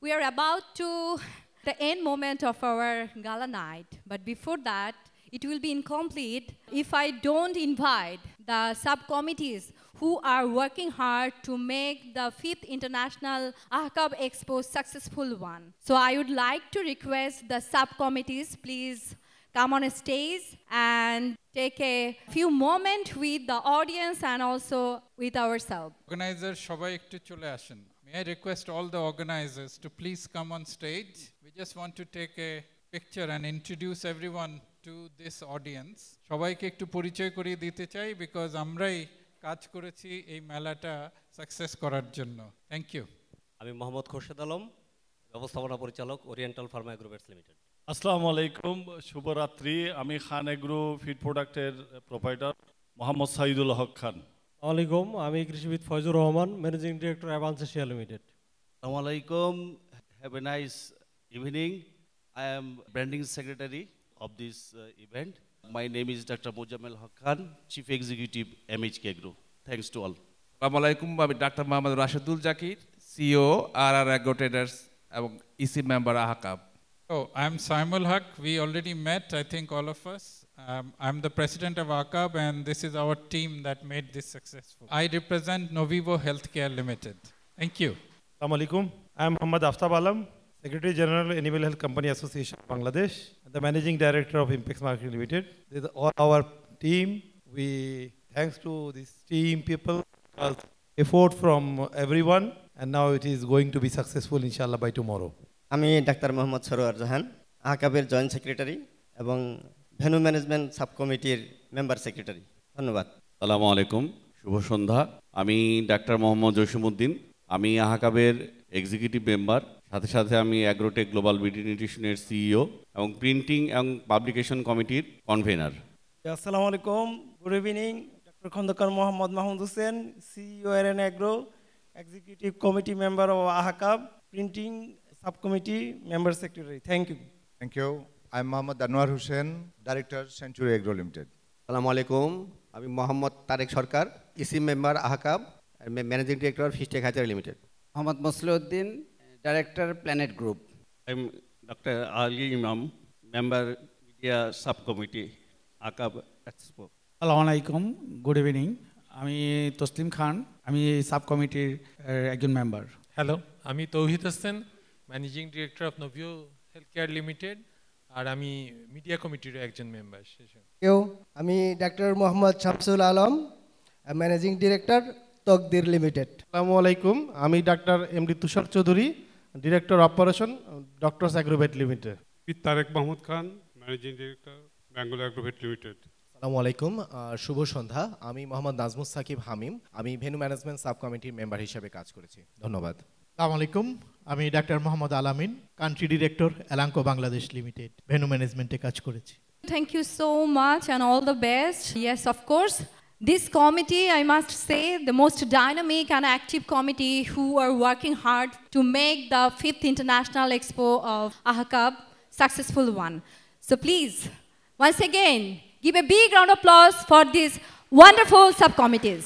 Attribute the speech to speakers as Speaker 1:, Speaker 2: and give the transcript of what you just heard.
Speaker 1: We are about to the end moment of our gala night, but before that, it will be incomplete if I don't invite the subcommittees who are working hard to make the 5th International AHCAB Expo successful one. So I would like to request the subcommittees, please come on stage and take a few moments with the audience and also with ourselves.
Speaker 2: Organizers, সবাই একটু চলে আসেন. May I request all the organizers to please come on stage. We just want to take a picture and introduce everyone to this audience. সবাইকে একটু পরিচয় করিয়ে দিতে চাই because আমরাই কাজ করেছি এই মেলাটা সাকসেস করার জন্য. Thank you.
Speaker 3: আমি মোহাম্মদ খোরশেদ আলম, ব্যবস্থাপনা পরিচালক ওরিয়েন্টাল ফার্মা এগ্রোভেটস লিমিটেড।
Speaker 4: আসসালামু আলাইকুম, শুভরাত্রি। আমি খান এগ্রো ফিড প্রোডাক্টের প্রোপাইটার মোহাম্মদ সাইদুল হক খান।
Speaker 5: আলাইকুম, আমি কৃষিবিদ Foyzur Rahman, managing director Advance Asia Limited.
Speaker 6: আসসালামু আলাইকুম, have a nice evening. I am branding secretary of this event. My name is Dr. Mojammel Haq Khan, Chief Executive MHK Agro. Thanks to all.
Speaker 7: আসসালামু আলাইকুম, আমি ডাক্তার Mohammad Rashedul Zakir, CEO RR Agro Traders এবং EC member AHCAB.
Speaker 2: Oh, I'm Saimul Haq. We already met, I think, all of us. I'm the president of AHCAB, and this is our team that made this successful. I represent Novivo Healthcare Limited. Thank you.
Speaker 8: Assalamu alaikum. I'm Muhammad Aftab Alam, Secretary General Animal Health Company Association Bangladesh, and the Managing Director of Impex Marketing Limited. This is all our team. We thanks to this team people, effort from everyone, and now it is going to be successful inshallah by tomorrow.
Speaker 9: আমি ডাক্তার মোহাম্মদ সরোয়ার জাহান, আহকাবের joint secretary এবং venue management sub কমিটির member secretary. ধন্যবাদ।
Speaker 3: আসসালামু আলাইকুম, শুভ সন্ধ্যা। আমি ডাক্তার মোহাম্মদ জসিমউদ্দিন, আমি আহকাবের এক্সিকিউটিভ মেম্বার, সাথে সাথে আমি অ্যাগ্রোটেক গ্লোবাল বিডি নিউট্রিশনের সিইও এবং প্রিন্টিং এবং পাবলিকেশন কমিটির কনভেনার।
Speaker 5: আসসালামু আলাইকুম, good evening. Doctor Khandakar Mohammad Mahmud Hossain, CEO এরএন Agro, executive committee member of AHCAB, printing sub committee member secretary. Thank you.
Speaker 10: Thank you. I'm Mohammad Anwar Hussain, Director, Century Agro Limited.
Speaker 9: আসসালামু আলাইকুম, আমি Mohammad Tareq Sarkar, EC member AHCAB, managing director Fishtech Hatchery Limited.
Speaker 11: Mohammad Mosleuddin, director Planet Group.
Speaker 3: I'm Dr. Ali Imam, member media subcommittee, AHCAB Expo.
Speaker 12: আসসালামু আলাইকুম, good evening. আমি তসলিম খান, আমি sub কমিটির একজন member.
Speaker 13: Hello, আমি Touhid Hossain, managing director of Novio Healthcare Limited, আর আমি মিডিয়া কমিটির একজন মেম্বার।
Speaker 14: আমি ডাক্তার Mohammad Shamsul Alam, managing director Taqdir Limited.
Speaker 15: আসসালামু আলাইকুম, আমি ডাক্তার MD Tushar Chowdhury, director operation Doctors Agrovet Limited.
Speaker 16: Tareq Mahmud Khan, managing director Bengal Agrovet Limited.
Speaker 17: আসসালামু আলাইকুম, শুভ সন্ধ্যা। আমি মোহাম্মদ নাজমুস সাকিব হামিম, আমি ভেন্যু ম্যানেজমেন্ট সাব কমিটির মেম্বার হিসেবে কাজ করেছি। ধন্যবাদ।
Speaker 18: আসসালামু আলাইকুম, আমি ডাক্তার Mohammad Alamin, country director Elanco Bangladesh Limited, venue ম্যানেজমেন্টে কাজ করেছি।
Speaker 1: Thank you so much and all the best. Yes, of course. This committee, I must say, the most dynamic and active committee who are working hard to make the 5th International Expo of AHCAB successful one. So please, once again, give a big round of applause for these wonderful subcommittees.